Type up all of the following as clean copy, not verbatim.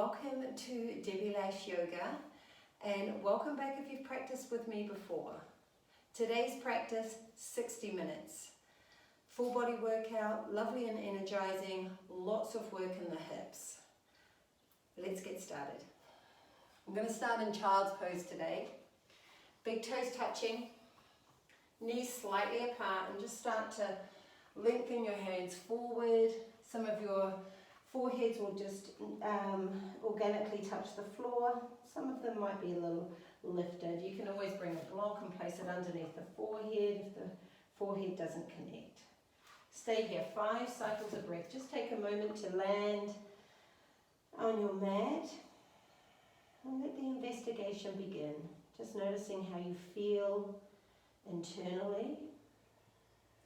Welcome to Debbie Lash Yoga, and welcome back if you've practiced with me before. Today's practice, 60 minutes. Full body workout, lovely and energizing, lots of work in the hips. Let's get started. I'm going to start in child's pose today. Big toes touching, knees slightly apart, and just start to lengthen your hands forward. Some of your foreheads will just organically touch the floor. Some of them might be a little lifted. You can always bring a block and place it underneath the forehead if the forehead doesn't connect. Stay here, 5 cycles of breath. Just take a moment to land on your mat and let the investigation begin. Just noticing how you feel internally,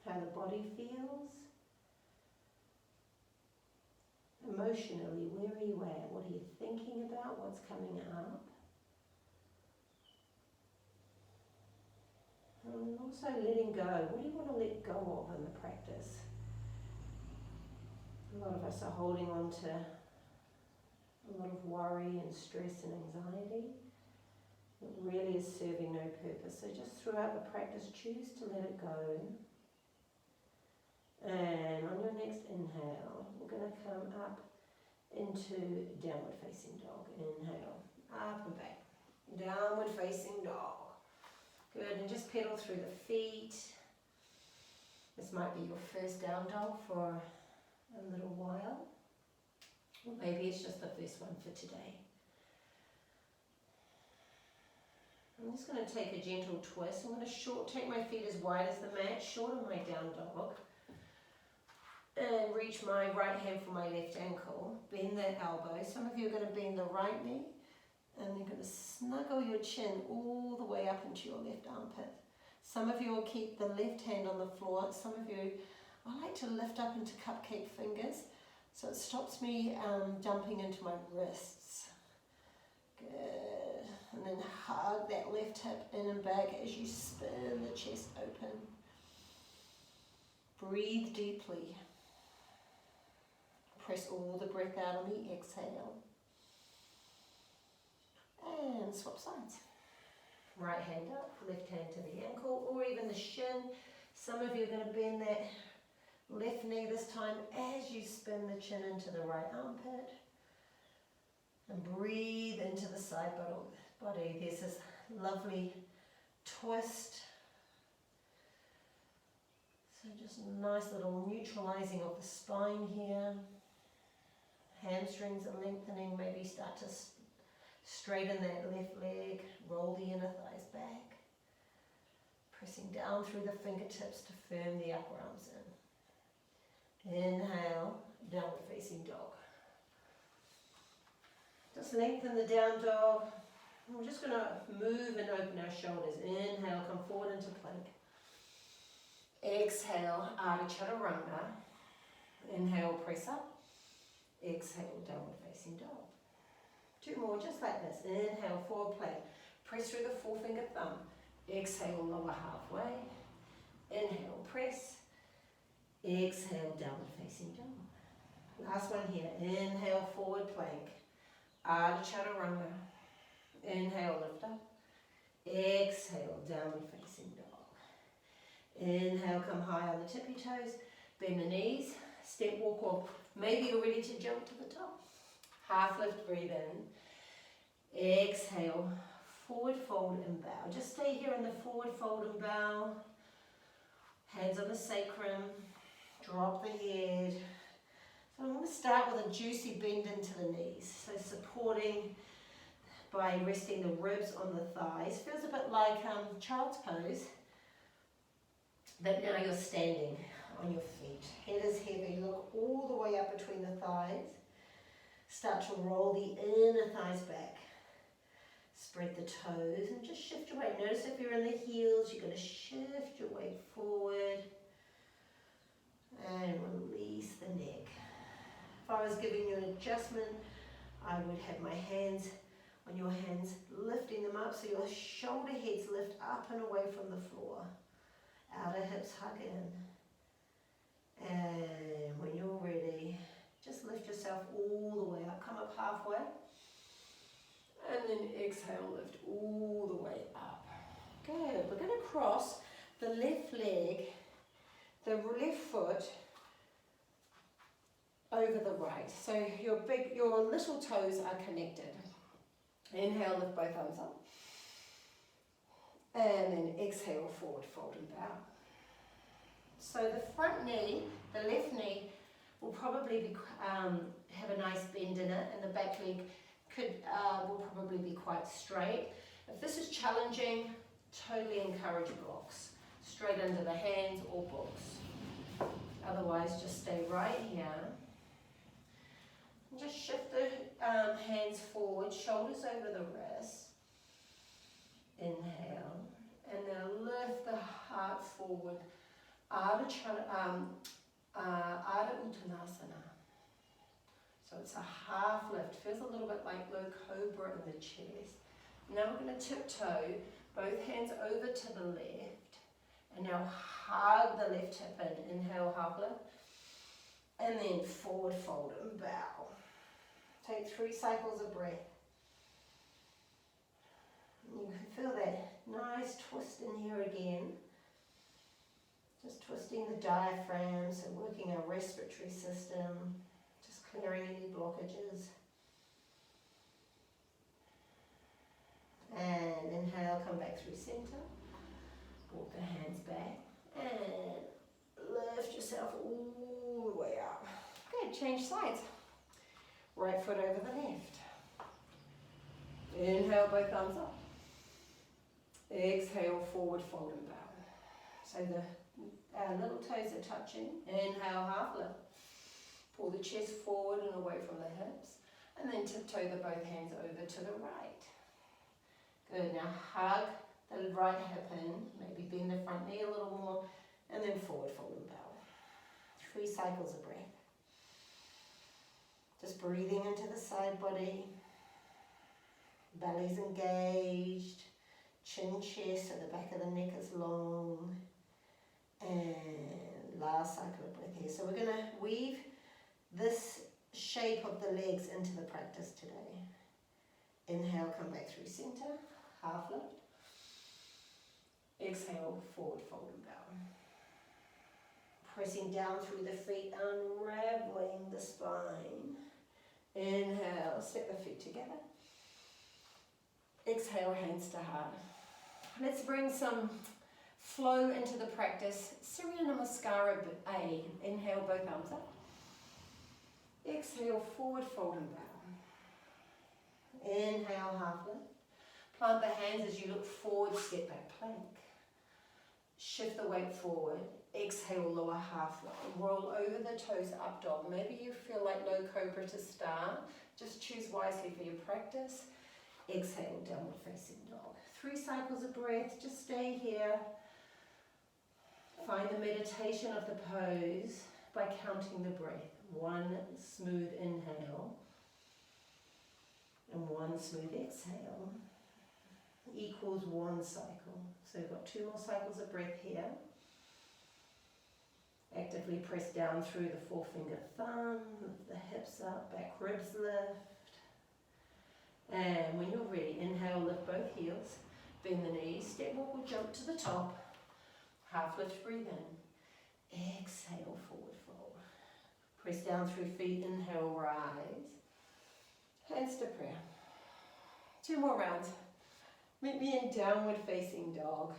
how the body feels. Emotionally, where are you at? What are you thinking about? What's coming up? And also letting go. What do you want to let go of in the practice? A lot of us are holding on to a lot of worry and stress and anxiety. It really is serving no purpose. So just throughout the practice, choose to let it go. And on your next inhale, we're going to come up into downward facing dog. Inhale, up and back. Downward facing dog. Good, and just pedal through the feet. This might be your first down dog for a little while. Or maybe it's just the first one for today. I'm just going to take a gentle twist. I'm going to take my feet as wide as the mat, shorten my down dog. And reach my right hand for my left ankle. Bend that elbow. Some of you are going to bend the right knee. And you're going to snuggle your chin all the way up into your left armpit. Some of you will keep the left hand on the floor. Some of you, I like to lift up into cupcake fingers. So it stops me dumping into my wrists. Good. And then hug that left hip in and back as you spin the chest open. Breathe deeply. Press all the breath out on the exhale. And swap sides. Right hand up, left hand to the ankle or even the shin. Some of you are going to bend that left knee this time as you spin the chin into the right armpit. And breathe into the side body. There's this lovely twist. So just a nice little neutralizing of the spine here. Hamstrings are lengthening. Maybe start to straighten that left leg. Roll the inner thighs back. Pressing down through the fingertips to firm the upper arms in. Inhale, downward facing dog. Just lengthen the down dog. We're just going to move and open our shoulders. Inhale, come forward into plank. Exhale, Ardha Chaturanga. Inhale, press up. Exhale, downward facing dog. 2 more, just like this. Inhale, forward plank. Press through the forefinger thumb. Exhale, lower halfway. Inhale, press. Exhale, downward facing dog. Last one here. Inhale, forward plank. Ardha Chaturanga. Inhale, lift up. Exhale, downward facing dog. Inhale, come high on the tippy toes. Bend the knees. Step walk or maybe you're ready to jump to the top. Half lift, breathe in. Exhale, forward fold and bow. Just stay here in the forward fold and bow. Hands on the sacrum. Drop the head. So I'm going to start with a juicy bend into the knees. So supporting by resting the ribs on the thighs. Feels a bit like child's pose. But now you're standing on your feet. Head is heavy. Look all the way up between the thighs. Start to roll the inner thighs back. Spread the toes and just shift your weight. Notice if you're in the heels, you're going to shift your weight forward. And release the neck. If I was giving you an adjustment, I would have my hands on your hands, lifting them up so your shoulder heads lift up and away from the floor. Outer hips hug in. And when you're ready, just just lift yourself all the way up. Come up halfway. And then exhale, lift all the way up. Good. We're going to cross the left leg, the left foot over the right. So your little toes are connected. Inhale, lift both arms up. And then exhale, forward fold and bow. So the front knee, the left knee, will probably have a nice bend in it, and the back leg will probably be quite straight. If this is challenging, totally encourage blocks. Straight under the hands or blocks. Otherwise, just stay right here. And just shift the hands forward, shoulders over the wrist. Inhale. And now lift the heart forward. Ardha Uttanasana. So it's a half lift. Feels a little bit like low cobra in the chest. Now we're going to tiptoe both hands over to the left. And now hug the left hip in. Inhale, half lift. And then forward fold and bow. Take 3 cycles of breath. You can feel that nice twist in here again. Just twisting the diaphragm, so working our respiratory system. Just clearing any blockages. And inhale, come back through center. Walk the hands back. And lift yourself all the way up. Good, change sides. Right foot over the left. Inhale, both arms up. Exhale, forward fold and bow. So the little toes are touching. Inhale, half lift. Pull the chest forward and away from the hips. And then tiptoe the both hands over to the right. Good, now hug the right hip in. Maybe bend the front knee a little more. And then forward fold and bow. 3 cycles of breath. Just breathing into the side body. Belly's engaged. Chin, chest, so the back of the neck is long. And last cycle of breath here. So we're going to weave this shape of the legs into the practice today. Inhale, come back through center. Half lift. Exhale, forward fold and bow. Pressing down through the feet, unraveling the spine. Inhale, step the feet together. Exhale, hands to heart. Let's bring some flow into the practice. Surya Namaskara A. Inhale, both arms up. Exhale, forward fold and bow. Inhale, half lift. Plant the hands as you look forward, step back plank. Shift the weight forward. Exhale, lower half line. Roll over the toes, up dog. Maybe you feel like low cobra to start. Just choose wisely for your practice. Exhale, downward facing dog. 3 cycles of breath. Just stay here. Find the meditation of the pose by counting the breath. 1 smooth inhale and 1 smooth exhale equals 1 cycle. So we've got 2 more cycles of breath here. Actively press down through the forefinger thumb, lift the hips up, back ribs lift. And when you're ready, inhale, lift both heels, bend the knees, step walk or jump to the top. Half lift, breathe in. Exhale, forward fold. Press down through feet, inhale, rise. Hands to prayer. 2 more rounds. Meet me in downward facing dog.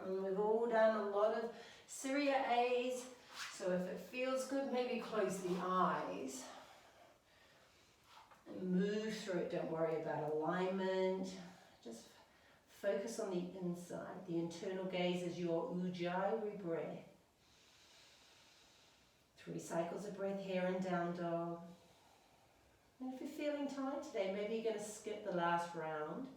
And we've all done a lot of Surya A's, so if it feels good, maybe close the eyes. And move through it, don't worry about alignment. Just focus on the inside. The internal gaze is your Ujjayi breath. 3 cycles of breath here and down dog. And if you're feeling tired today, maybe you're going to skip the last round.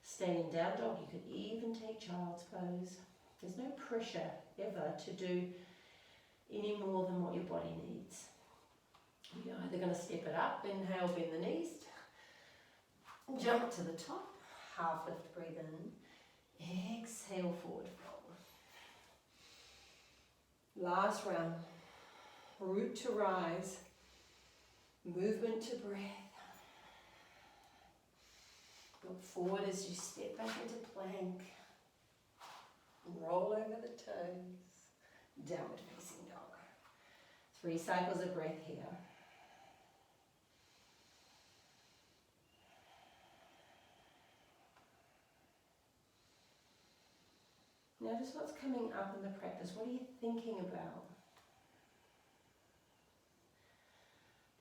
Stay in down dog. You could even take child's pose. There's no pressure ever to do any more than what your body needs. You're either going to step it up, inhale, bend the knees, jump to the top, half lift, breathe in, exhale, forward fold. Last round. Root to rise. Movement to breath. Look forward as you step back into plank. Roll over the toes. Downward facing dog. 3 cycles of breath here. Notice what's coming up in the practice. What are you thinking about?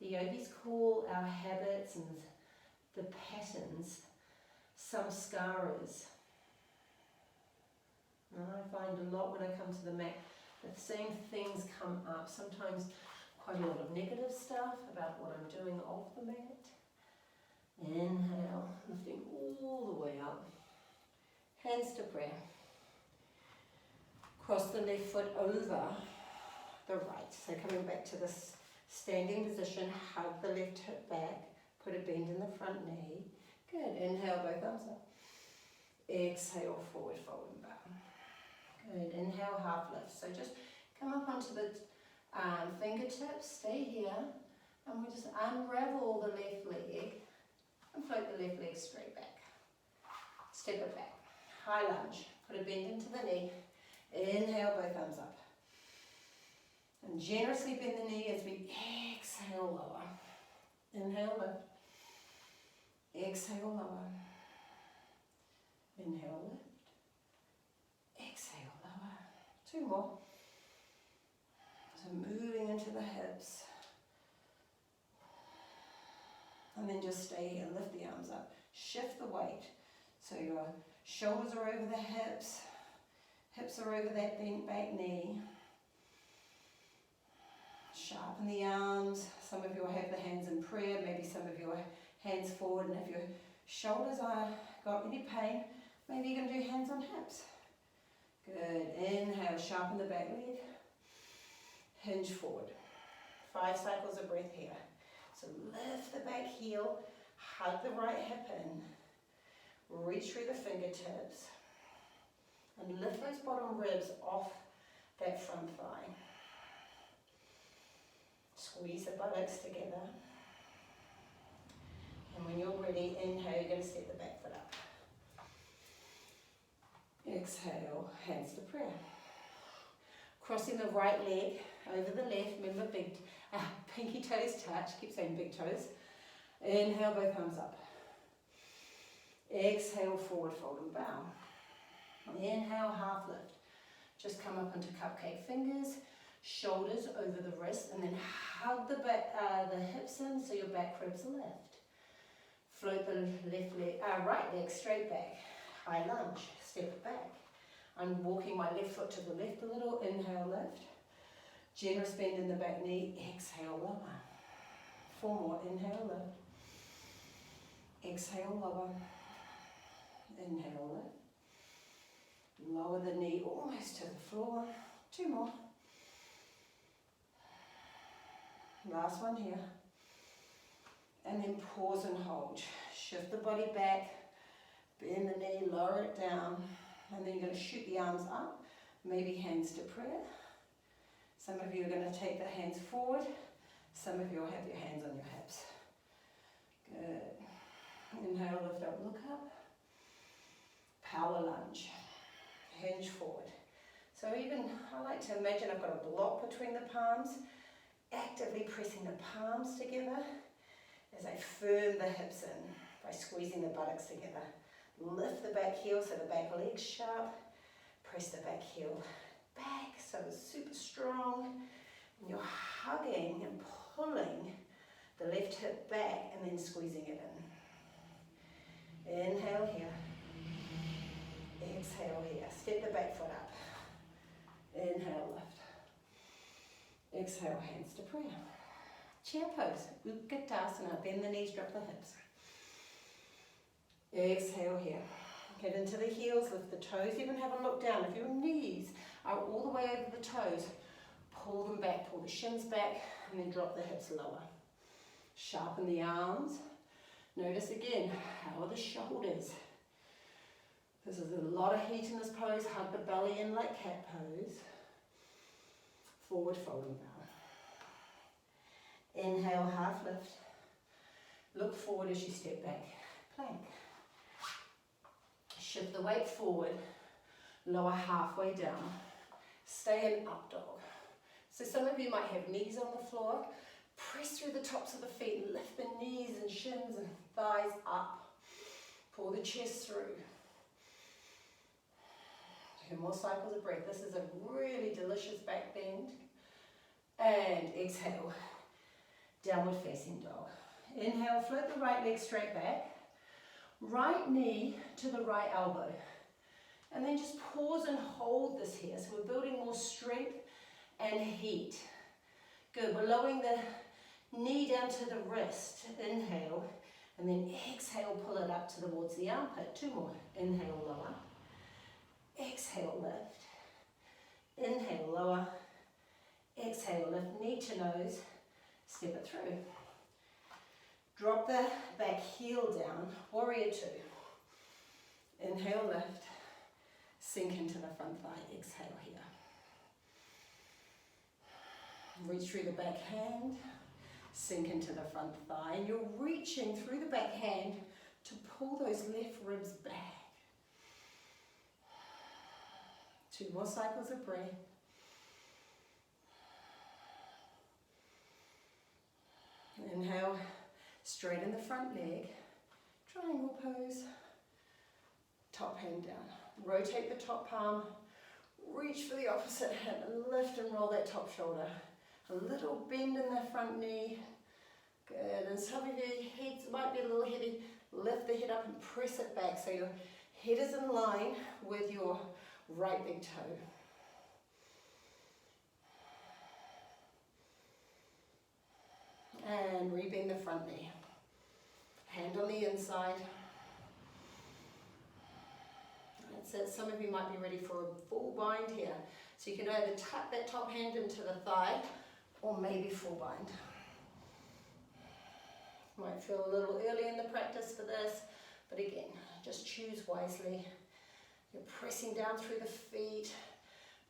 The yogis call our habits and the patterns samskaras. And I find a lot when I come to the mat, the same things come up. Sometimes quite a lot of negative stuff about what I'm doing off the mat. Inhale, lifting all the way up. Hands to prayer. Cross the left foot over the right. So coming back to this standing position, hug the left hip back, put a bend in the front knee. Good, inhale, both arms up. Exhale, forward fold and bow. Good, inhale, half lift. So just come up onto the fingertips, stay here, and we just unravel the left leg and float the left leg straight back. Step it back. High lunge, put a bend into the knee. Inhale, both arms up. And generously bend the knee as we exhale, lower. Inhale, lift. Exhale, lower. Inhale, lift. Exhale, lower. 2 more. So moving into the hips. And then just stay here, lift the arms up. Shift the weight. So your shoulders are over the hips. Hips are over that bent back knee. Sharpen the arms. Some of you will have the hands in prayer, maybe some of you are hands forward, and if your shoulders are got any pain, maybe you're going to do hands on hips. Good. Inhale, sharpen the back leg. Hinge forward. 5 cycles of breath here. So lift the back heel, hug the right hip in, reach through the fingertips, and lift those bottom ribs off that front thigh. Squeeze the buttocks together. And when you're ready, inhale, you're going to step the back foot up. Exhale, hands to prayer. Crossing the right leg over the left, remember big pinky toes touch, keep saying big toes. Inhale, both arms up. Exhale, forward fold and bow. Inhale, half lift. Just come up into cupcake fingers, shoulders over the wrist, and then hug the back, the hips in so your back ribs lift. Float the right leg straight back. High lunge, step it back. I'm walking my left foot to the left a little. Inhale, lift. Generous bend in the back knee. Exhale, lower. 4 more. Inhale, lift. Exhale, lower. Inhale, lift. Lower the knee almost to the floor. 2 more. Last one here. And then pause and hold. Shift the body back. Bend the knee, lower it down. And then you're going to shoot the arms up. Maybe hands to prayer. Some of you are going to take the hands forward. Some of you will have your hands on your hips. Good. Inhale, lift up, look up. Power lunge. Hinge forward. So even, I like to imagine I've got a block between the palms. Actively pressing the palms together as I firm the hips in by squeezing the buttocks together. Lift the back heel so the back leg's sharp. Press the back heel back so it's super strong. And you're hugging and pulling the left hip back and then squeezing it in. Inhale here. Exhale here. Step the back foot up. Inhale, lift. Exhale, hands to prayer. Chair pose. Gongasana. Bend the knees, drop the hips. Exhale here. Get into the heels, lift the toes, even have a look down. If your knees are all the way over the toes, pull them back, pull the shins back, and then drop the hips lower. Sharpen the arms. Notice again, how are the shoulders? This is a lot of heat in this pose. Hug the belly in like cat pose. Forward fold and bow. Inhale, half lift. Look forward as you step back. Plank. Shift the weight forward. Lower halfway down. Stay in up dog. So some of you might have knees on the floor. Press through the tops of the feet. Lift the knees and shins and thighs up. Pull the chest through. 2 more cycles of breath. This is a really delicious back bend. And exhale. Downward facing dog. Inhale, float the right leg straight back. Right knee to the right elbow. And then just pause and hold this here. So we're building more strength and heat. Good. We're lowering the knee down to the wrist. Inhale. And then exhale, pull it up towards the armpit. 2 more. Inhale, lower. Exhale, lift. Inhale, lower. Exhale, lift. Knee to nose. Step it through. Drop the back heel down. Warrior 2. Inhale, lift. Sink into the front thigh. Exhale here. Reach through the back hand. Sink into the front thigh. And you're reaching through the back hand to pull those left ribs back. 2 more cycles of breath. Inhale, straighten the front leg. Triangle pose. Top hand down. Rotate the top palm. Reach for the opposite hand and lift and roll that top shoulder. A little bend in the front knee. Good. And some of your heads might be a little heavy. Lift the head up and press it back so your head is in line with your right big toe. And rebend the front knee. Hand on the inside. That's it. Some of you might be ready for a full bind here. So you can either tuck that top hand into the thigh or maybe full bind. Might feel a little early in the practice for this, but again, just choose wisely. You're pressing down through the feet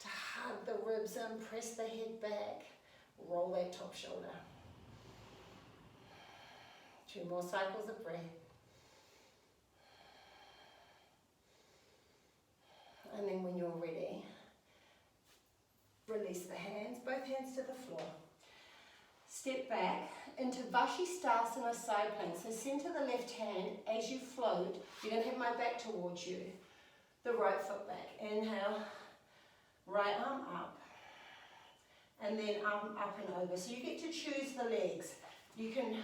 to hug the ribs in, press the head back, roll that top shoulder. 2 more cycles of breath. And then when you're ready, release the hands, both hands to the floor. Step back into Vashisthasana side plank. So center the left hand as you float. You're going to have my back towards you. The right foot back. Inhale, right arm up. And then arm up and over. So you get to choose the legs. You can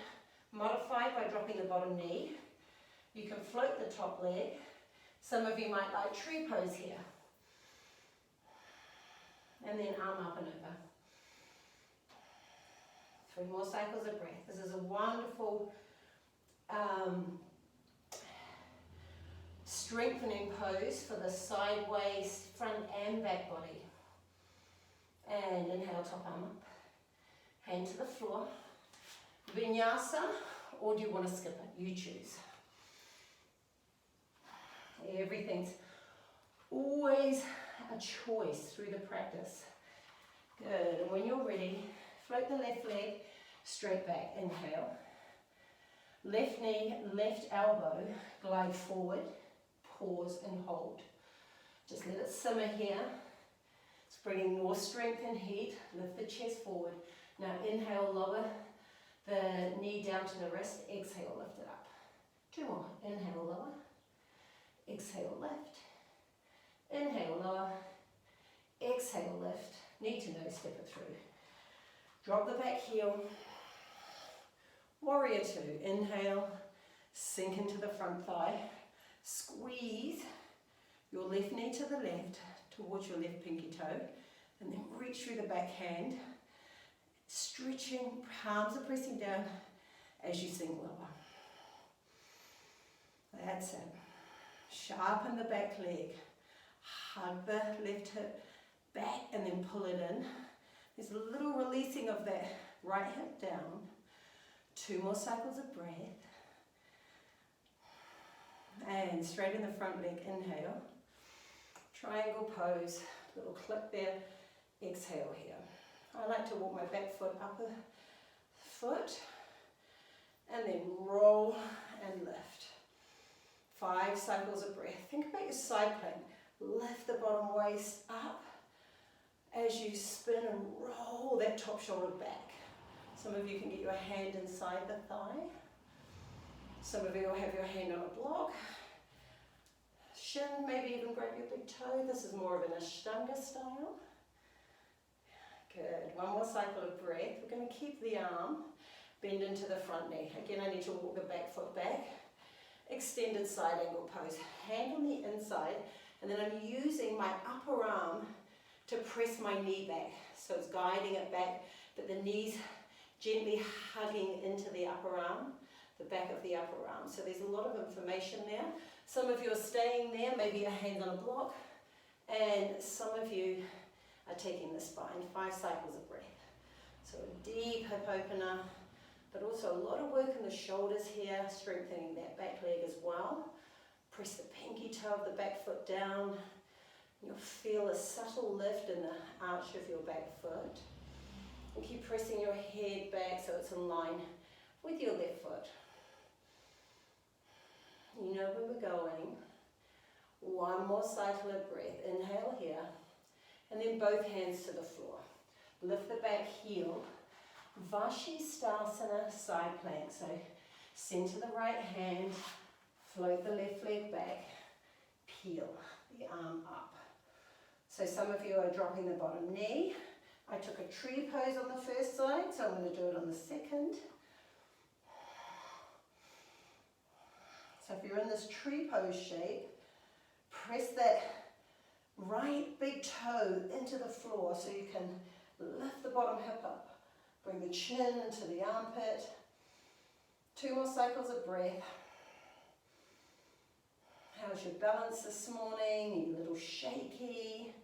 modify by dropping the bottom knee. You can float the top leg. Some of you might like tree pose here. And then arm up and over. 3 more cycles of breath. This is a wonderful strengthening pose for the sideways, front and back body. And inhale, top arm up. Hand to the floor. Vinyasa, or do you want to skip it? You choose. Everything's always a choice through the practice. Good. And when you're ready, float the left leg straight back. Inhale. Left knee, left elbow, glide forward, pause and hold. Just let it simmer here. It's bringing more strength and heat. Lift the chest forward. Now inhale, lower the knee down to the wrist. Exhale, lift it up. 2 more. Inhale, lower. Exhale, lift. Inhale, lower. Exhale, lift. Knee to nose, step it through. Drop the back heel. Warrior 2. Inhale. Sink into the front thigh. Squeeze your left knee to the left towards your left pinky toe. And then reach through the back hand. Stretching, palms are pressing down as you sink lower. That's it. Sharpen the back leg. Hug the left hip back and then pull it in. There's a little releasing of that right hip down. 2 more cycles of breath. And straighten the front leg. Inhale. Triangle pose. Little clip there. Exhale here. I like to walk my back foot up foot, and then roll and lift. 5 cycles of breath. Think about your side plank. Lift the bottom waist up as you spin and roll that top shoulder back. Some of you can get your hand inside the thigh. Some of you will have your hand on a block. Shin, maybe even grab your big toe. This is more of an Ashtanga style. Good. One more cycle of breath. We're going to keep the arm bend into the front knee. Again, I need to walk the back foot back. Extended side angle pose. Hand on the inside, and then I'm using my upper arm to press my knee back. So it's guiding it back, but the knees gently hugging into the upper arm, the back of the upper arm. So there's a lot of information there. Some of you are staying there, maybe your hands on a block, and some of you are taking the spine. 5 cycles of breath. So a deep hip opener, but also a lot of work in the shoulders here, strengthening that back leg as well. Press the pinky toe of the back foot down. You'll feel a subtle lift in the arch of your back foot. And keep pressing your head back so it's in line with your left foot. You know where we're going. One more cycle of breath. Inhale here. And then both hands to the floor. Lift the back heel. Vashisthasana side plank. So center the right hand. Float the left leg back. Peel the arm up. So some of you are dropping the bottom knee. I took a tree pose on the first side, so I'm going to do it on the second. So if you're in this tree pose shape, press that right big toe into the floor so you can lift the bottom hip up. Bring the chin into the armpit. 2 more cycles of breath. How's your balance this morning? Are you a little shaky?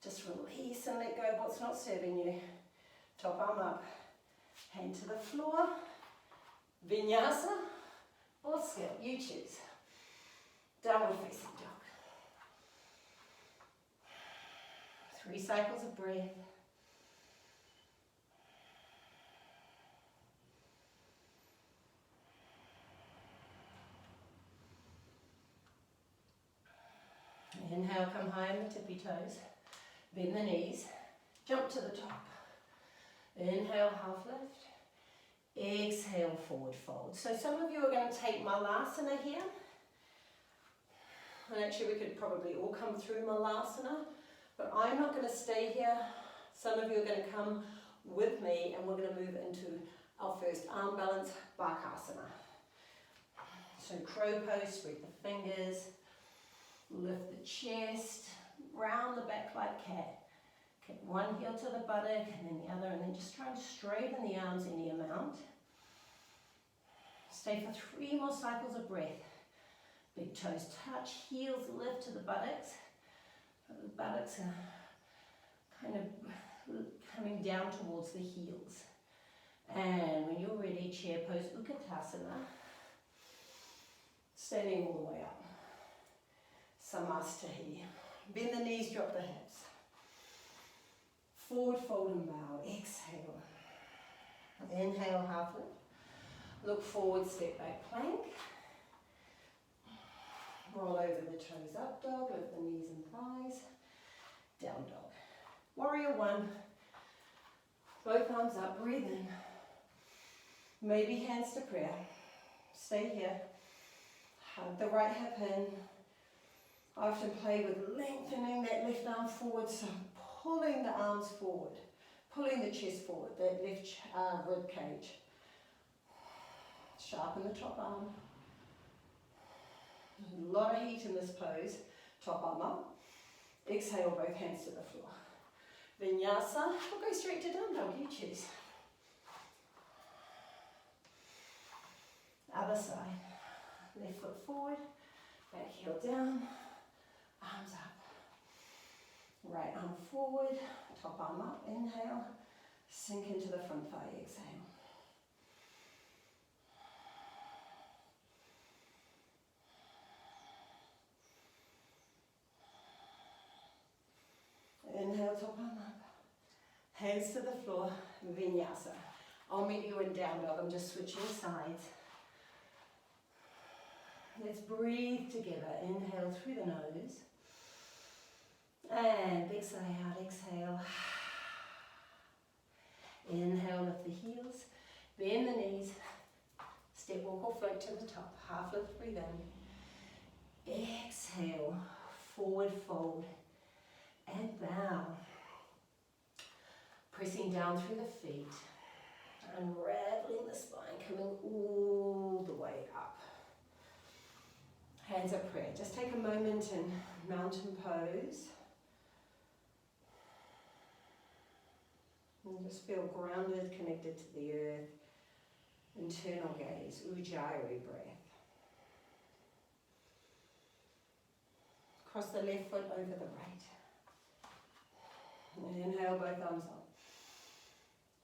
Just release and let go of what's not serving you. Top arm up. Hand to the floor. Vinyasa or skip, you choose. Downward facing dog. 3 cycles of breath. Inhale, come high on the tippy toes. Bend the knees. Jump to the top. Inhale, half lift. Exhale, forward fold. So some of you are going to take Malasana here. And actually we could probably all come through Malasana. But I'm not going to stay here. Some of you are going to come with me and we're going to move into our first arm balance Bakasana. So crow pose, spread the fingers. Lift the chest, round the back like cat. Kick one heel to the buttock and then the other, and then just try and straighten the arms any amount. Stay for 3 more cycles of breath. Big toes touch, heels lift to the buttocks. The buttocks are kind of coming down towards the heels. And when you're ready, chair pose Utkatasana. Standing all the way up. Samastha. Bend the knees, drop the hips. Forward fold and bow. Exhale. Inhale, half lift. Look forward, step back plank. Roll over the toes, up dog. Lift the knees and thighs. Down dog. Warrior 1. Both arms up, breathe in. Maybe hands to prayer. Stay here. Hug the right hip in. I often play with lengthening that left arm forward, so pulling the arms forward, pulling the chest forward, that left rib cage. Sharpen the top arm. A lot of heat in this pose. Top arm up. Exhale, both hands to the floor. Vinyasa, or go straight to down dog, you choose. Other side. Left foot forward, back heel down. Arms up. Right arm forward, top arm up, inhale. Sink into the front thigh, exhale. Inhale, top arm up. Hands to the floor, vinyasa. I'll meet you in down dog. I'm just switching sides. Let's breathe together. Inhale through the nose. And big sigh out, exhale. Inhale, lift the heels. Bend the knees. Step, walk or float to the top. Half lift, breathe in. Exhale, forward fold. And bow. Pressing down through the feet. Unraveling the spine, coming all the way up. Hands at prayer. Just take a moment in mountain pose. And just feel grounded, connected to the earth. Internal gaze, Ujjayi breath. Cross the left foot over the right. Inhale, both arms up.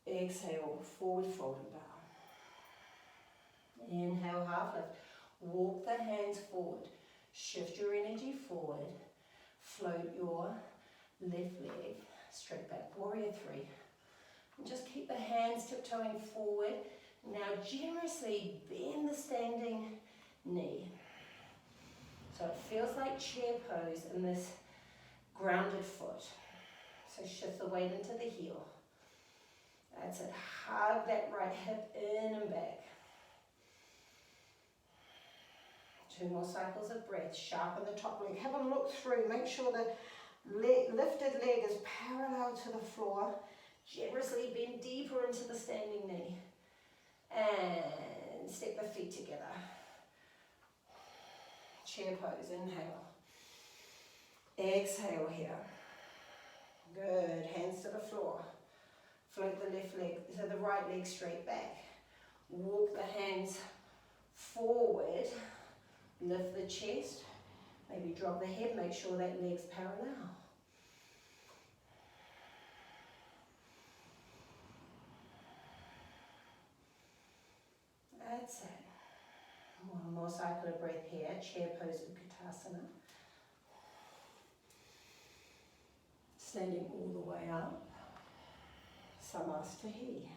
Exhale, forward fold and bow. Inhale, half lift. Walk the hands forward. Shift your energy forward. Float your left leg straight back. Warrior three. And just keep the hands tiptoeing forward. Now generously bend the standing knee. So it feels like chair pose in this grounded foot. So shift the weight into the heel. That's it. Hug that right hip in and back. 2 more cycles of breath. Sharpen the top leg. Have a look through. Make sure the lifted leg is parallel to the floor. Generously bend deeper into the standing knee. And step the feet together. Chair pose. Inhale. Exhale here. Good. Hands to the floor. Float the left leg, so the right leg straight back. Walk the hands forward. Lift the chest. Maybe drop the head. Make sure that leg's parallel. That's it. One more cycle of breath here. Chair pose, Gongasana. Standing all the way up. Samastahi.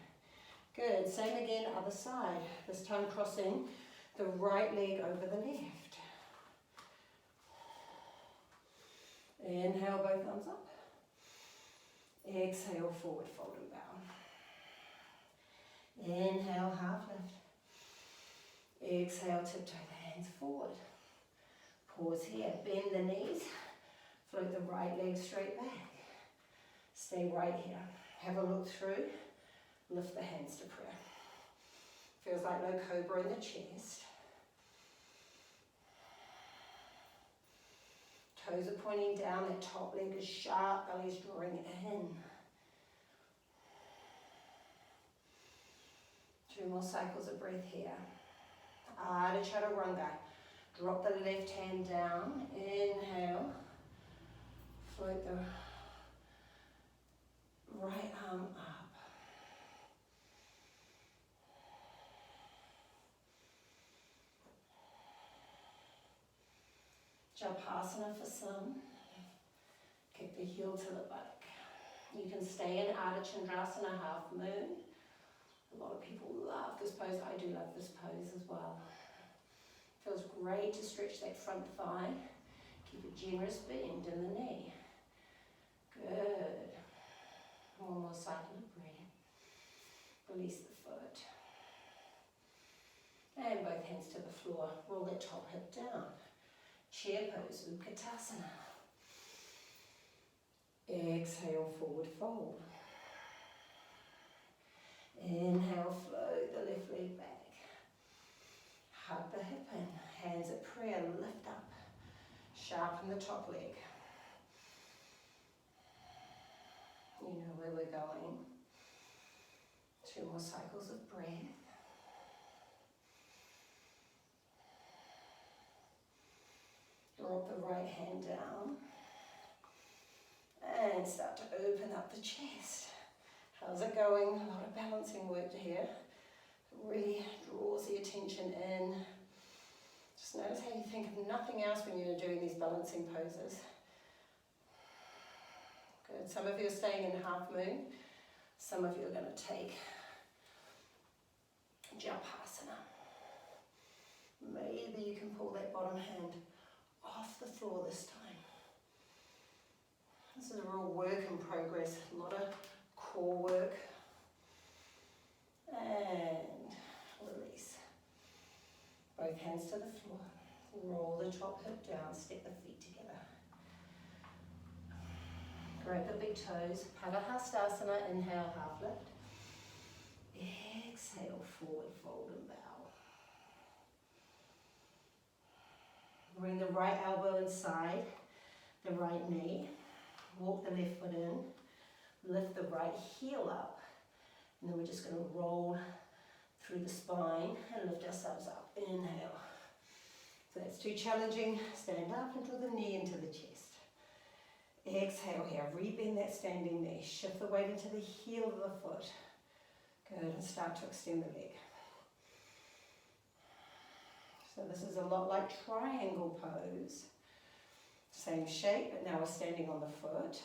Good. Same again, other side. This time crossing the right leg over the left. Inhale, both arms up. Exhale, forward fold and bow. Inhale, half lift. Exhale, tiptoe the hands forward. Pause here. Bend the knees. Float the right leg straight back. Stay right here. Have a look through. Lift the hands to prayer. Feels like low cobra in the chest. Toes are pointing down. That top leg is sharp. Belly's drawing in. 2 more cycles of breath here. Ardha Chaturanga. Drop the left hand down. Inhale. Float the right arm up. Japasana for some. Kick the heel to the back. You can stay in Ardha Chandrasana, half moon. A lot of people love this pose. I do love this pose as well. Feels great to stretch that front thigh. Keep a generous bend in the knee. Good. One more cycle of breath. Release the foot. And both hands to the floor. Roll that top hip down. Chair pose, Gongasana. Exhale, forward fold. Inhale, float the left leg back. Hug the hip in. Hands at prayer, lift up. Sharpen the top leg. You know where we're going. 2 more cycles of breath. Drop the right hand down. And start to open up the chest. How's it going? A lot of balancing work here. It really draws the attention in. Just notice how you think of nothing else when you're doing these balancing poses. Good. Some of you are staying in half moon. Some of you are going to take Japasana. Maybe you can pull that bottom hand off the floor this time. This is a real work in progress, a lot of core work. And release. Both hands to the floor. Roll the top hip down, step the feet together. Grab the big toes, Padahastasana, inhale, half lift. Exhale, forward fold and bow. Bring the right elbow inside the right knee. Walk the left foot in. Lift the right heel up. And then we're just going to roll through the spine and lift ourselves up. Inhale. If that's too challenging, stand up and draw the knee into the chest. Exhale here. Rebend that standing knee. Shift the weight into the heel of the foot. Good. And start to extend the leg. So this is a lot like triangle pose. Same shape, but now we're standing on the foot.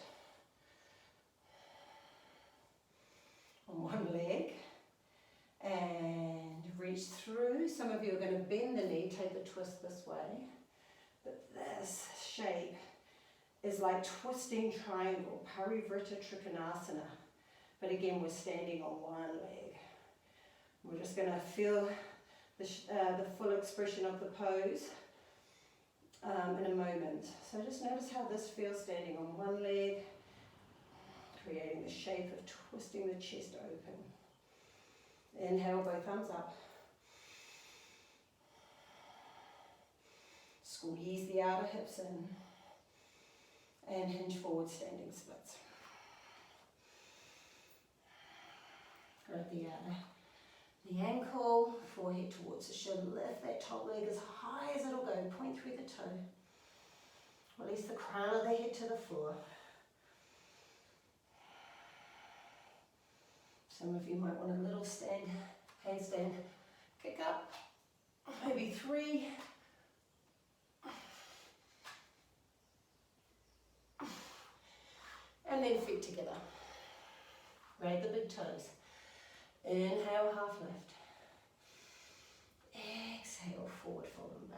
On one leg. And reach through. Some of you are going to bend the knee, take the twist this way. But this shape is like twisting triangle, Parivrtta Trikonasana. But again, we're standing on one leg. We're just going to feel the full expression of the pose in a moment. So just notice how this feels standing on one leg, creating the shape of twisting the chest open. Inhale, both thumbs up. Squeeze the outer hips in. And hinge forward, standing splits. Grab the ankle, forehead towards the shin. Lift that top leg as high as it'll go. Point through the toe. Release the crown of the head to the floor. Some of you might want a little handstand, kick up, maybe 3. And then feet together. Grab the big toes. Inhale, half lift. Exhale, forward fold and bow.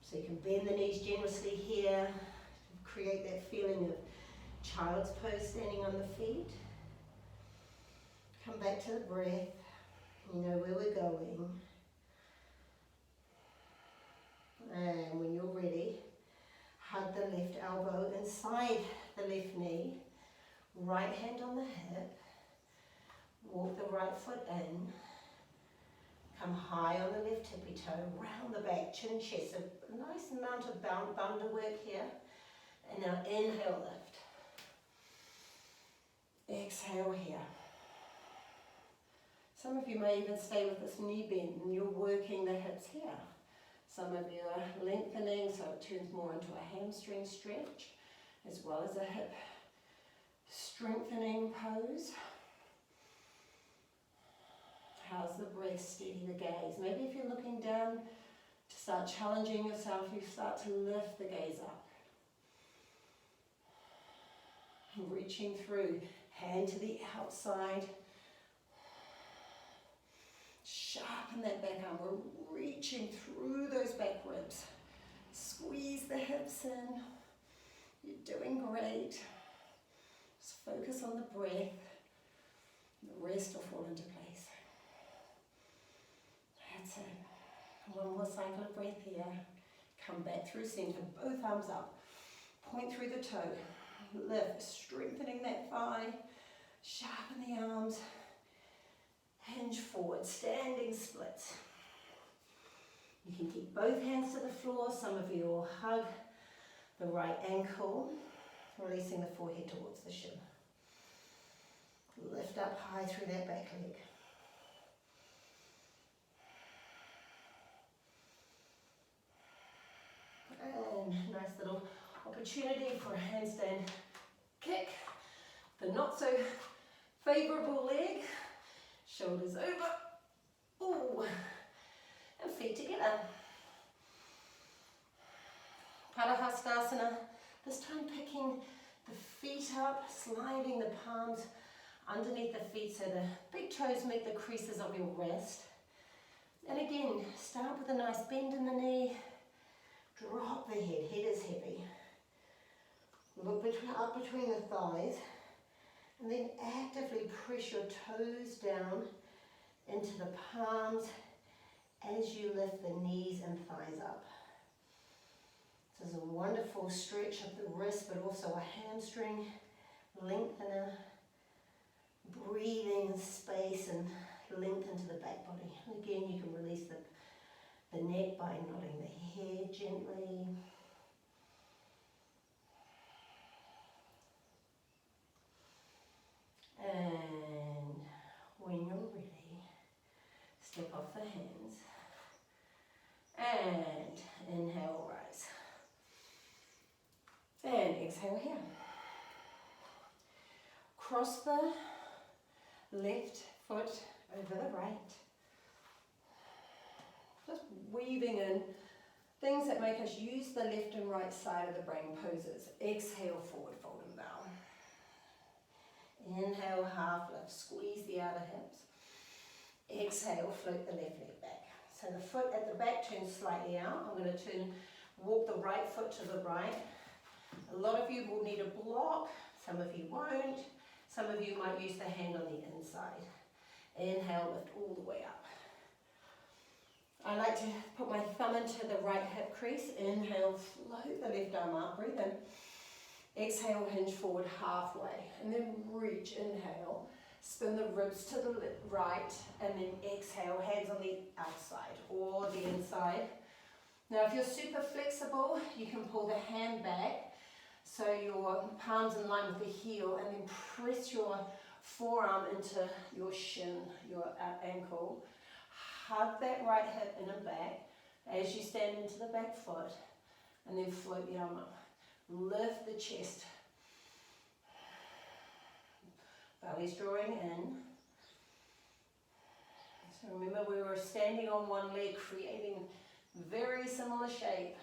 So you can bend the knees generously here. Create that feeling of child's pose standing on the feet. Come back to the breath. You know where we're going. And when you're ready, hug the left elbow inside the left knee. Right hand on the hip. Walk the right foot in. Come high on the left tippy toe. Round the back, chin, chest. A nice amount of bundle work here. And now inhale, lift. Exhale here. Some of you may even stay with this knee bend and you're working the hips here. Some of you are lengthening so it turns more into a hamstring stretch as well as a hip strengthening pose. How's the breath? Steady the gaze. Maybe if you're looking down to start challenging yourself, you start to lift the gaze up. Reaching through, hand to the outside. Sharpen that back arm. We're reaching through those back ribs. Squeeze the hips in. You're doing great. Just focus on the breath. The rest will fall into place. That's it. One more cycle of breath here. Come back through center. Both arms up. Point through the toe. Lift, strengthening that thigh. Sharpen the arms. Hinge forward, standing splits. You can keep both hands to the floor. Some of you will hug the right ankle, releasing the forehead towards the shin. Lift up high through that back leg. And nice little opportunity for a handstand kick. The not so favourable leg. Shoulders over. Ooh. And feet together. Padahastasana. This time picking the feet up, sliding the palms underneath the feet so the big toes meet the creases of your wrist. And again, start with a nice bend in the knee, drop the head, head is heavy. Look up between the thighs, and then actively press your toes down into the palms as you lift the knees and thighs up. This is a wonderful stretch of the wrist, but also a hamstring lengthener, breathing space and length into the back body. And again, you can release the neck by nodding the head gently. And when you're ready, step off the hands and inhale, rise. And exhale here. Cross the left foot over the right. Just weaving in things that make us use the left and right side of the brain poses. Exhale, forward fold and bow. Inhale, half lift, squeeze the outer hips. Exhale, float the left leg back. So the foot at the back turns slightly out. I'm going to walk the right foot to the right. A lot of you will need a block, some of you won't. Some of you might use the hand on the inside. Inhale, lift all the way up. I like to put my thumb into the right hip crease. Inhale, float the left arm up, breathe in. Exhale, hinge forward halfway, and then reach, inhale. Spin the ribs to the right, and then exhale, hands on the outside or the inside. Now if you're super flexible, you can pull the hand back, so your palms in line with the heel, and then press your forearm into your shin, your ankle. Hug that right hip in and back as you stand into the back foot, and then float the arm up. Lift the chest. Belly's drawing in. So remember, we were standing on one leg, creating very similar shape.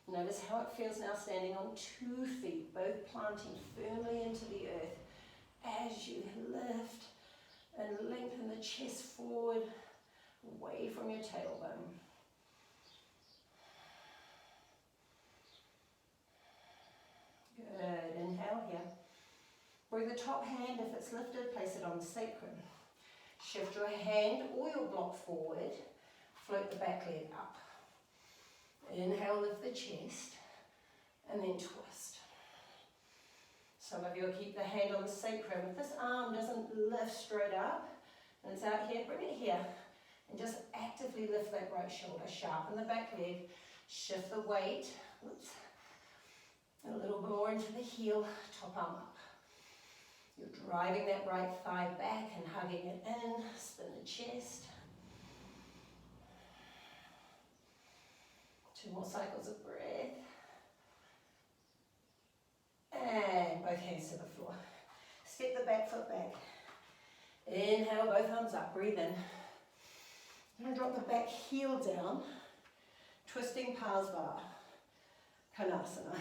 Notice how it feels now standing on 2 feet, both planting firmly into the earth as you lift and lengthen the chest forward, away from your tailbone. Good. Inhale here. Bring the top hand, if it's lifted, place it on the sacrum. Shift your hand or your block forward. Float the back leg up. Inhale, lift the chest, and then twist. Some of you will keep the hand on the sacrum. If this arm doesn't lift straight up, and it's out here, bring it here. And just actively lift that right shoulder. Sharpen the back leg. Shift the weight. Oops. A little more into the heel, top arm up. You're driving that right thigh back and hugging it in. Spin the chest. 2 more cycles of breath. And both hands to the floor. Step the back foot back. Inhale, both arms up. Breathe in. You're going to drop the back heel down. Twisting Parsva. Konasana.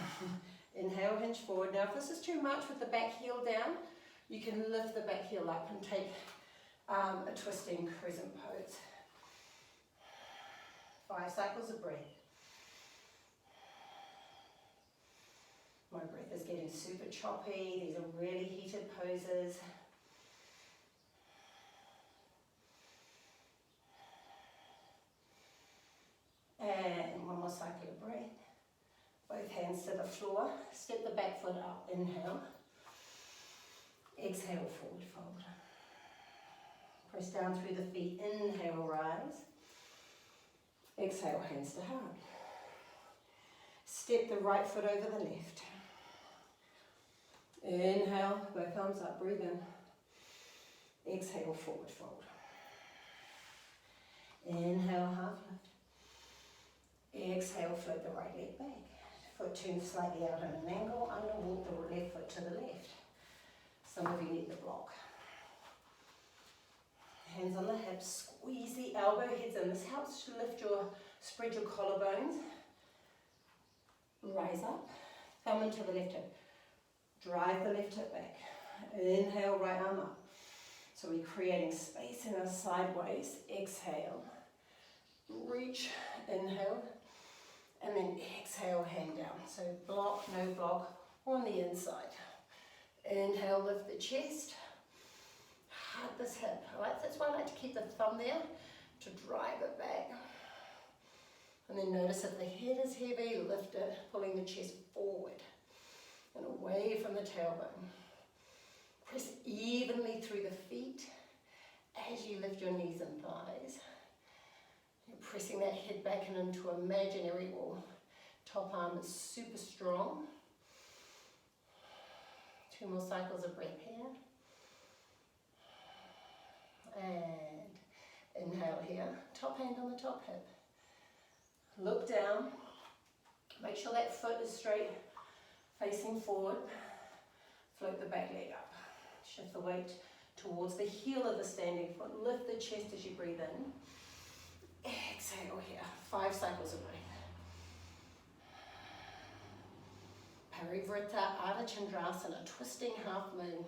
Inhale, hinge forward. Now if this is too much with the back heel down, you can lift the back heel up and take a twisting crescent pose. 5 cycles of breath. My breath is getting super choppy. These are really heated poses. And 1 more cycle of breath. Both hands to the floor. Step the back foot up. Inhale. Exhale, forward fold. Press down through the feet. Inhale, rise. Exhale, hands to heart. Step the right foot over the left. Inhale, both arms up. Breathe in. Exhale, forward fold. Inhale, half lift. Exhale, float the right leg back. Foot turns slightly out at an angle. I'm going to walk the left foot to the left. Some of you need the block. Hands on the hips. Squeeze the elbow heads in. This helps to spread your collarbones. Rise up. Thumb into the left hip. Drive the left hip back. Inhale, right arm up. So we're creating space in our sideways. Exhale. Reach, inhale. And then exhale, hand down. So block, no block, on the inside. Inhale, lift the chest. Hug this hip. Right? That's why I like to keep the thumb there to drive it back. And then notice if the head is heavy, lift it, pulling the chest forward and away from the tailbone. Press evenly through the feet as you lift your knees and thighs. You're pressing that head back and into an imaginary wall. Top arm is super strong. 2 more cycles of breath here. And inhale here. Top hand on the top hip. Look down. Make sure that foot is straight, facing forward. Float the back leg up. Shift the weight towards the heel of the standing foot. Lift the chest as you breathe in. Exhale here. 5 cycles of breath. Parivrtta Ardha Chandrasana, twisting half moon.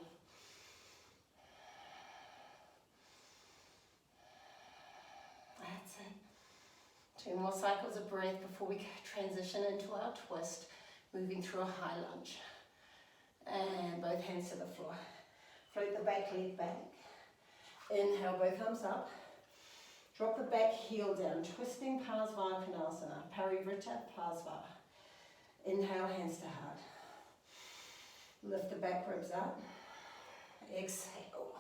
That's it. 2 more cycles of breath before we transition into our twist, moving through a high lunge. And both hands to the floor. Float the back leg back. Inhale, both arms up. Drop the back heel down, twisting Parsvarnkonasana, Parivrtta Parsva. Inhale, hands to heart. Lift the back ribs up. Exhale.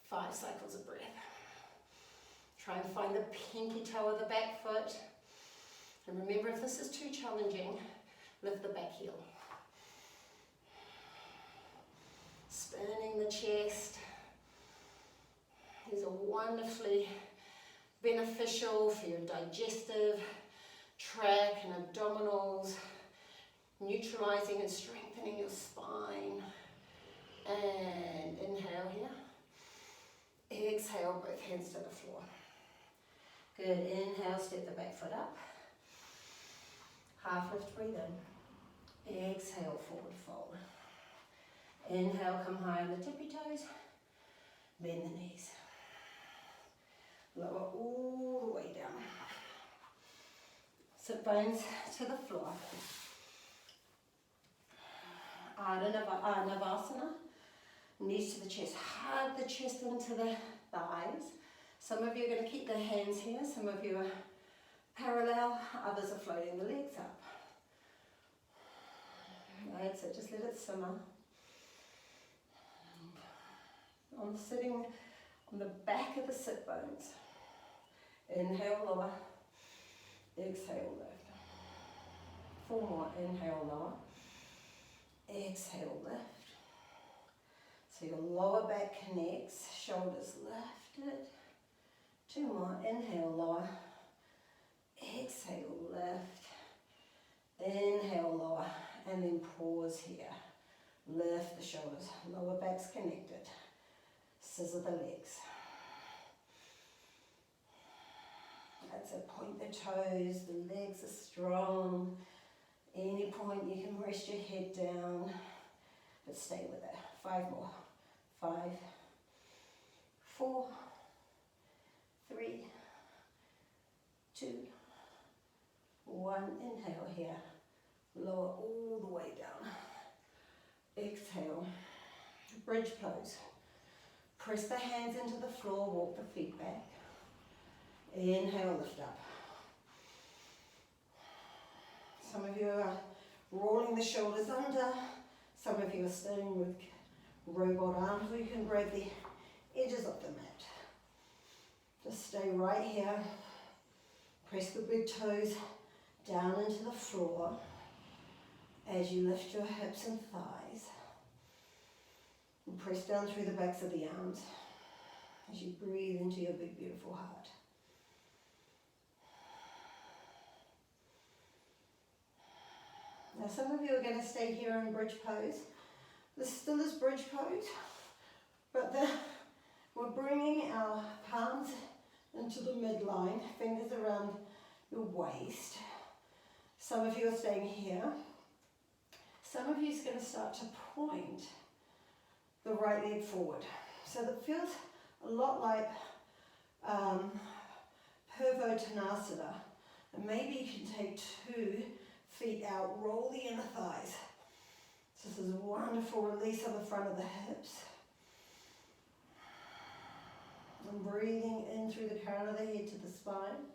5 cycles of breath. Try and find the pinky toe of the back foot. And remember, if this is too challenging, lift the back heel. Spinning the chest is wonderfully beneficial for your digestive tract and abdominals, neutralizing and strengthening your spine. And inhale here. Exhale, both hands to the floor. Good. Inhale, step the back foot up. Half lift, breathe in. Exhale, forward fold. Inhale, come high on the tippy toes. Bend the knees. Lower all the way down. Sit bones to the floor. Navasana. Knees to the chest. Hug the chest into the thighs. Some of you are going to keep the hands here. Some of you are parallel. Others are floating the legs up. That's it. Just let it simmer. I'm sitting on the back of the sit bones. Inhale, lower. Exhale, lift. 4 more. Inhale, lower. Exhale, lift. So your lower back connects, shoulders lifted. 2 more. Inhale, lower. Exhale, lift. Inhale, lower. And then pause here. Lift the shoulders. Lower back's connected. Scissor the legs. That's it. Point the toes. The legs are strong. Any point you can rest your head down. But stay with it. 5 more. 5, 4, 3, 2, 1. Inhale here. Lower all the way down. Exhale. Bridge pose. Press the hands into the floor. Walk the feet back. Inhale, lift up. Some of you are rolling the shoulders under. Some of you are staying with robot arms, or you can grab the edges of the mat. Just stay right here. Press the big toes down into the floor as you lift your hips and thighs. And press down through the backs of the arms as you breathe into your big, beautiful heart. Now some of you are going to stay here in bridge pose. This still is bridge pose, but we're bringing our palms into the midline, fingers around your waist. Some of you are staying here. Some of you is going to start to point the right leg forward. So that feels a lot like Purvottanasana. And maybe you can take 2 feet out, roll the inner thighs. So this is a wonderful release of the front of the hips. And breathing in through the crown of the head to the spine.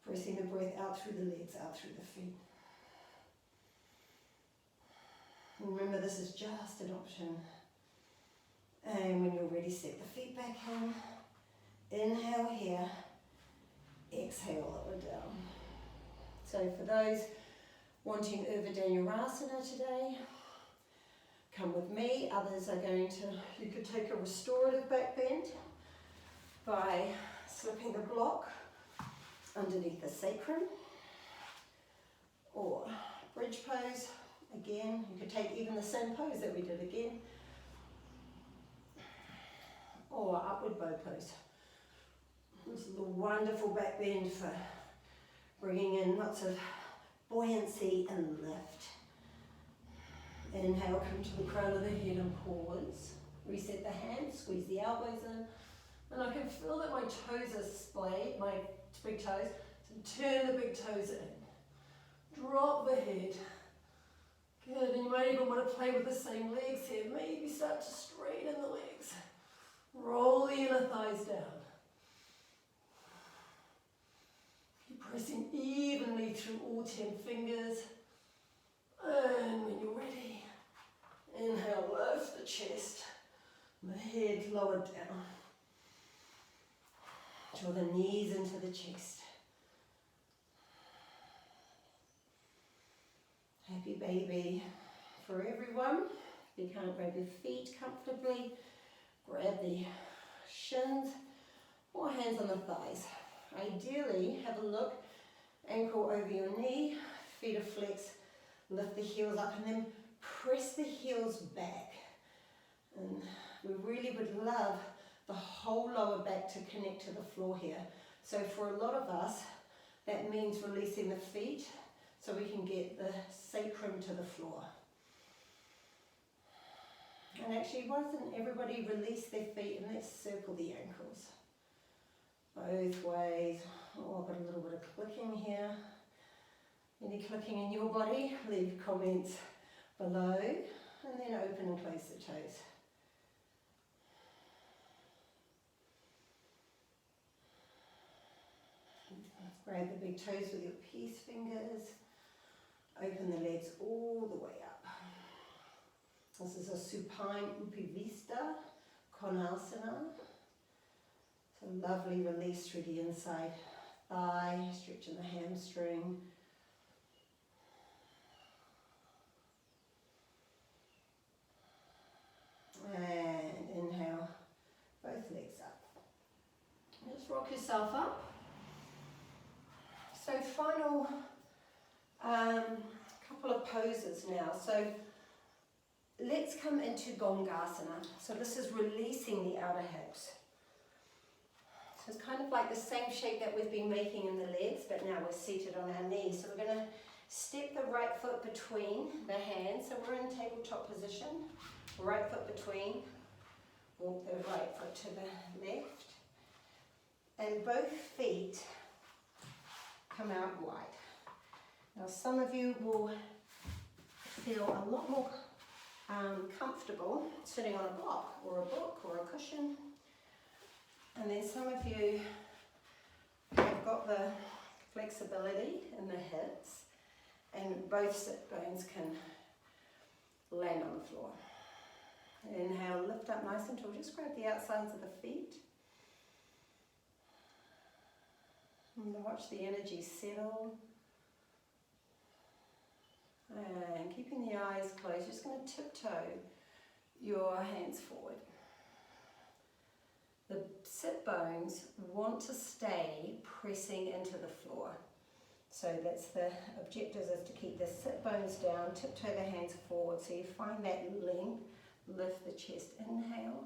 Pressing the breath out through the legs, out through the feet. And remember, this is just an option. And when you're ready, set the feet back in. Inhale here. Exhale, lower down. So for those wanting Urdhva today, come with me. Others are going to, you could take a restorative back bend by slipping the block underneath the sacrum, or bridge pose. Again, you could take even the same pose that we did again, or upward bow pose. This is a wonderful back bend for bringing in lots of buoyancy and lift. Inhale, come to the crown of the head and pause. Reset the hands, squeeze the elbows in. And I can feel that my toes are splayed, my big toes. So turn the big toes in. Drop the head. Good, and you might even want to play with the same legs here. Maybe start to straighten the legs. Roll the inner thighs down. Keep pressing evenly through all 10 fingers. And when you're ready, inhale, lift the chest. And the head lowered down. Draw the knees into the chest. Happy baby for everyone. If you can't grab your feet comfortably, grab the shins or hands on the thighs. Ideally, have a look, ankle over your knee, feet are flexed, lift the heels up and then press the heels back. And we really would love the whole lower back to connect to the floor here. So for a lot of us, that means releasing the feet so we can get the sacrum to the floor. And actually, why doesn't everybody release their feet and let's circle the ankles? Both ways. Oh, I've got a little bit of clicking here. Any clicking in your body? Leave comments below. And then open and close the toes. Grab the big toes with your peace fingers. Open the legs all the way up. This is a supine Upivista Konasana. So lovely release through the inside thigh, stretching the hamstring. And inhale, both legs up. Just rock yourself up. So final couple of poses now. So let's come into Gongasana. So this is releasing the outer hips. So it's kind of like the same shape that we've been making in the legs, but now we're seated on our knees. So we're going to step the right foot between the hands. So we're in tabletop position. Right foot between. Walk the right foot to the left. And both feet come out wide. Now some of you will feel a lot more comfortable sitting on a block or a book or a cushion. And then some of you have got the flexibility in the hips and both sit bones can land on the floor. Inhale, lift up nice and tall. Just grab the outsides of the feet. And watch the energy settle. And keeping the eyes closed, just going to tiptoe your hands forward. The sit bones want to stay pressing into the floor. So that's the objective, is to keep the sit bones down, tiptoe the hands forward. So you find that length, lift the chest, inhale,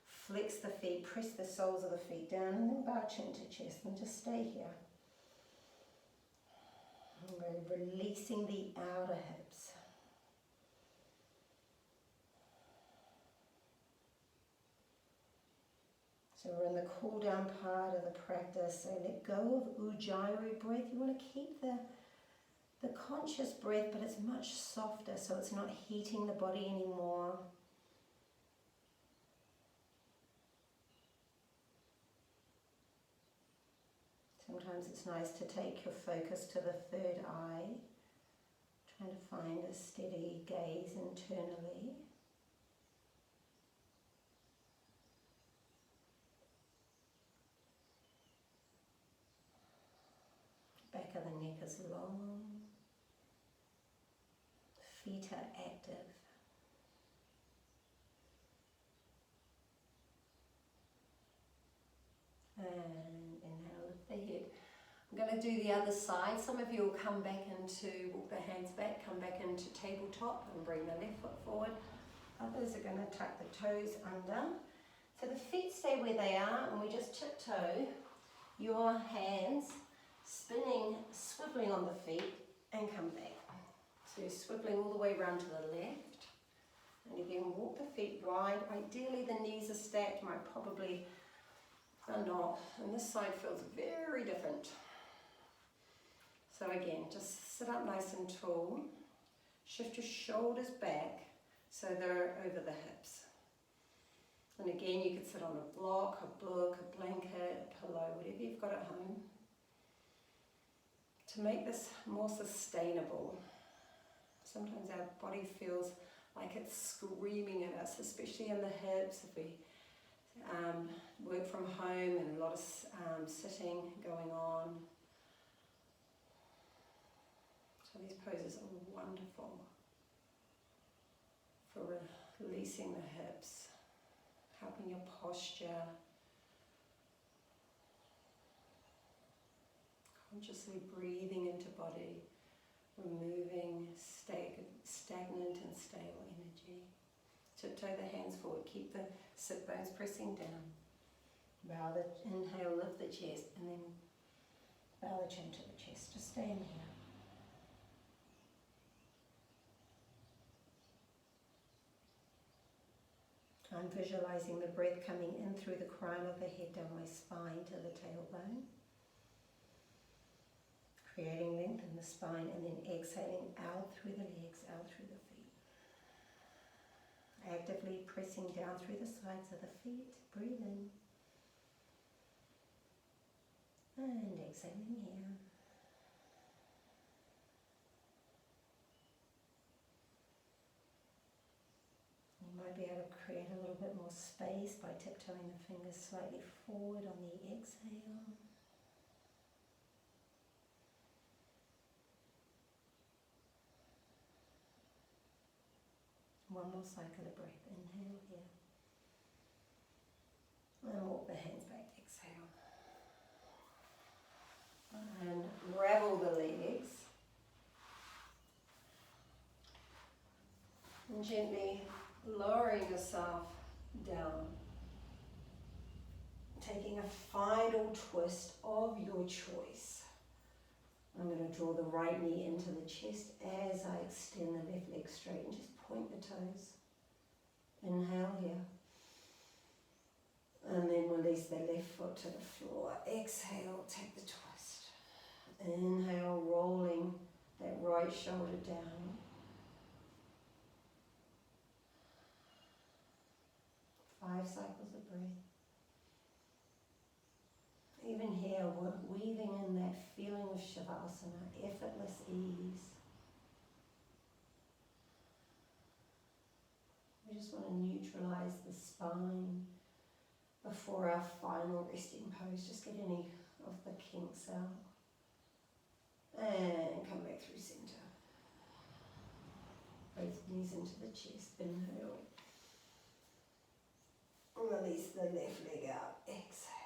flex the feet, press the soles of the feet down, and then bow chin to chest, and just stay here. And we're releasing the outer hips. So we're in the cool down part of the practice. So let go of Ujjayi breath. You want to keep the conscious breath, but it's much softer, so it's not heating the body anymore. Sometimes it's nice to take your focus to the third eye, trying to find a steady gaze internally. Back of the neck is long, feet are active. And inhale, lift the head. I'm going to do the other side. Some of you will come back into, walk the hands back, come back into tabletop and bring the left foot forward. Others are going to tuck the toes under. So the feet stay where they are and we just tiptoe your hands spinning, swiveling on the feet and come back. So you're swiveling all the way around to the left. And again, walk the feet wide. Ideally the knees are stacked, might probably are not. And this side feels very different. So again, just sit up nice and tall. Shift your shoulders back so they're over the hips. And again, you could sit on a block, a book, a blanket, a pillow, whatever you've got at home. To make this more sustainable. Sometimes our body feels like it's screaming at us, especially in the hips, if we work from home and a lot of sitting going on. So these poses are wonderful for releasing the hips, helping your posture, consciously breathing into body, removing stagnant and stale energy. Tiptoe the hands forward, keep the sit bones pressing down. Bow the, inhale, lift the chest, and then bow the chin to the chest. Just stay in here. I'm visualizing the breath coming in through the crown of the head down my spine to the tailbone. Creating length in the spine and then exhaling out through the legs, out through the feet. Actively pressing down through the sides of the feet. Breathe in. And exhaling here. You might be able to create a little bit more space by tiptoeing the fingers slightly forward on the exhale. One more cycle of breath. Inhale here. And walk the hands back. Exhale. And ravel the legs. And gently lowering yourself down. Taking a final twist of your choice. I'm going to draw the right knee into the chest as I extend the left leg straight and just point the toes. Inhale here. And then release the left foot to the floor. Exhale, take the twist. Inhale, rolling that right shoulder down. Five cycles of breath. Even here, we're weaving in that feeling of Shavasana, effortless ease. We just want to neutralize the spine before our final resting pose. Just get any of the kinks out. And come back through center. Both knees into the chest. Inhale. Release the left leg out. Exhale.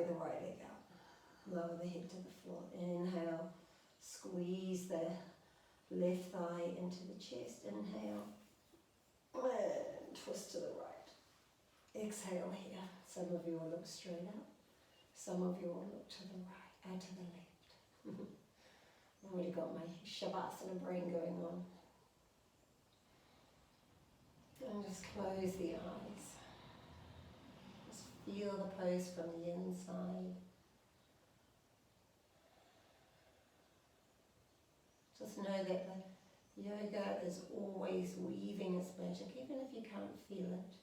The right leg out. Lower the head to the floor. Inhale. Squeeze the left thigh into the chest. Inhale. And twist to the right. Exhale here. Some of you will look straight up. Some of you will look to the right and to the left. I've already got my Shavasana brain going on. And just close the eyes. Just feel the pose from the inside. Just know that the yoga is always weaving its magic, even if you can't feel it.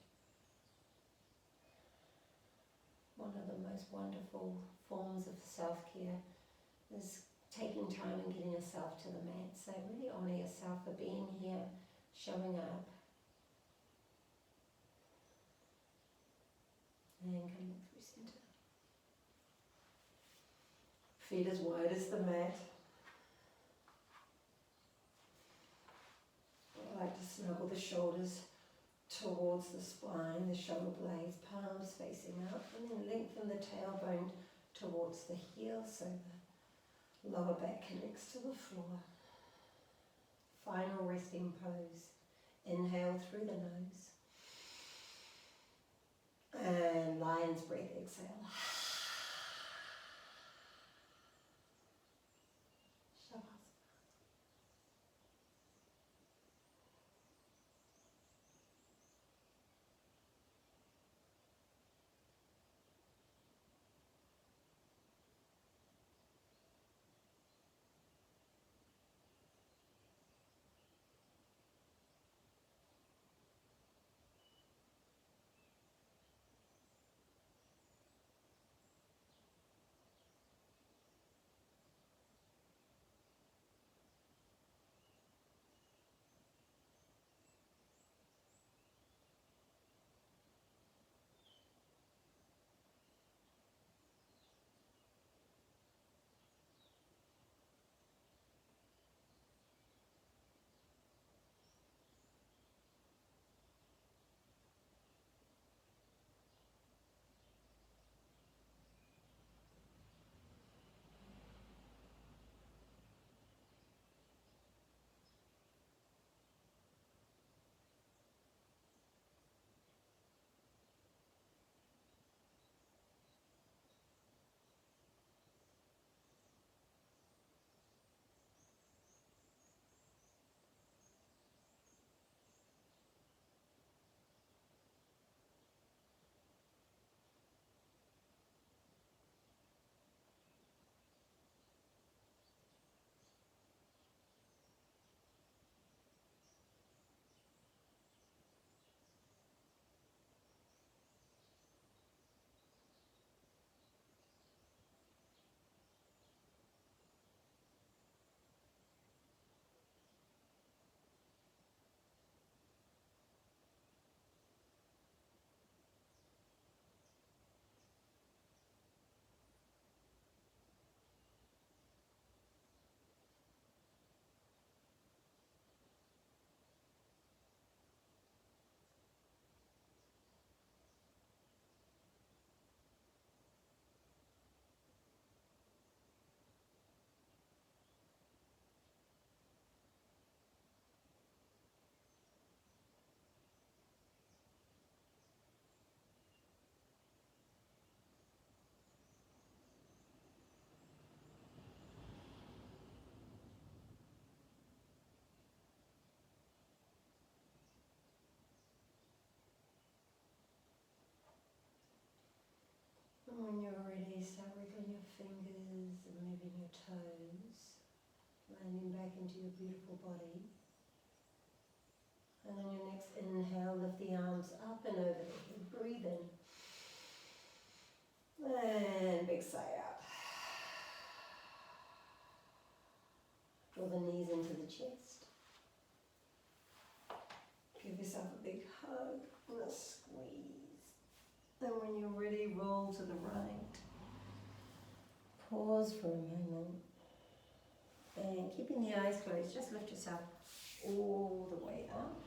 One of the most wonderful forms of self-care is taking time and getting yourself to the mat. So really honour yourself for being here, showing up. And coming through centre. Feet as wide as the mat. I like to snuggle the shoulders towards the spine, the shoulder blades, palms facing up, and then lengthen the tailbone towards the heel so the lower back connects to the floor. Final resting pose. Inhale through the nose. And lion's breath, exhale. And when you're ready, start wriggling your fingers and moving your toes, landing back into your beautiful body. And on your next inhale, lift the arms up and over the head. Breathe in. And big sigh out. Draw the knees into the chest. Give yourself a big hug and a squeeze. Then when you're ready, roll to the right. Pause for a moment. And keeping the eyes closed, just lift yourself all the way up.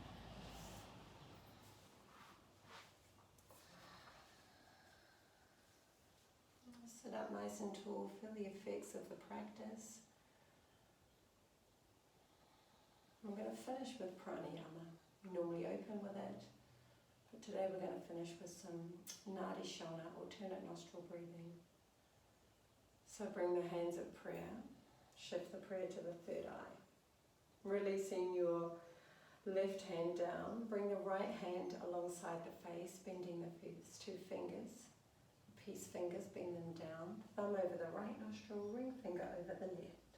Sit up nice and tall, feel the effects of the practice. I'm going to finish with Pranayama. We normally open with it. But today we're going to finish with some Nadi, Shona, alternate nostril breathing. So bring the hands of prayer, shift the prayer to the third eye. Releasing your left hand down, bring the right hand alongside the face, bending the first two fingers. Peace fingers, bend them down. Thumb over the right nostril, ring finger over the left.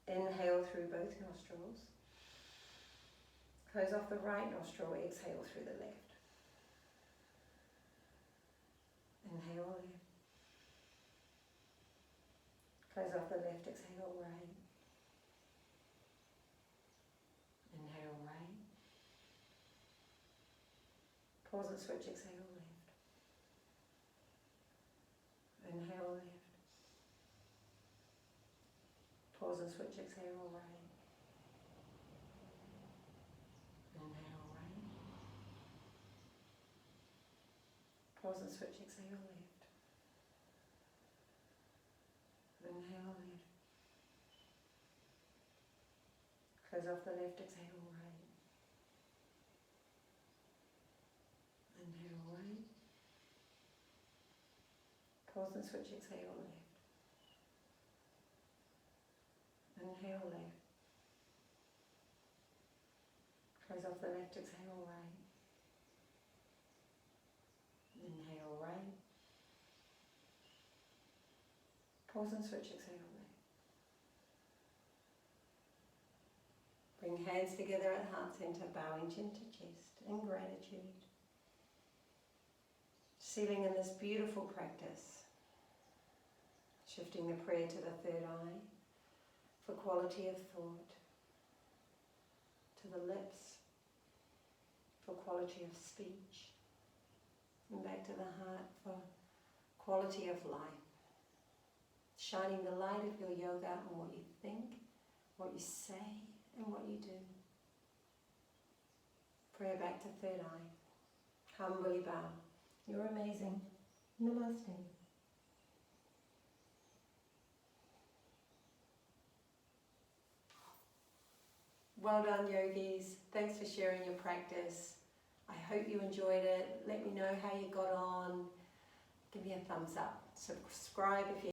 Inhale through both nostrils. Close off the right nostril, exhale through the left. Inhale left. Close off the left, exhale right. Inhale right. Pause and switch, exhale left. Inhale left. Pause and switch, exhale right. Inhale right. Pause and switch, exhale left. Inhale left. Close off the left, exhale right. Inhale right. Pause and switch, exhale left. Inhale left. Close off the left, exhale right. Inhale right. Pause and switch, exhale left. Bring hands together at heart center, bowing chin to chest in gratitude. Sealing in this beautiful practice. Shifting the prayer to the third eye for quality of thought. To the lips for quality of speech. And back to the heart for quality of life. Shining the light of your yoga on what you think, what you say, and what you do. Prayer back to third eye. Humbly bow. You're amazing. Namaste. Well done, yogis. Thanks for sharing your practice. I hope you enjoyed it. Let me know how you got on. Give me a thumbs up. Subscribe if you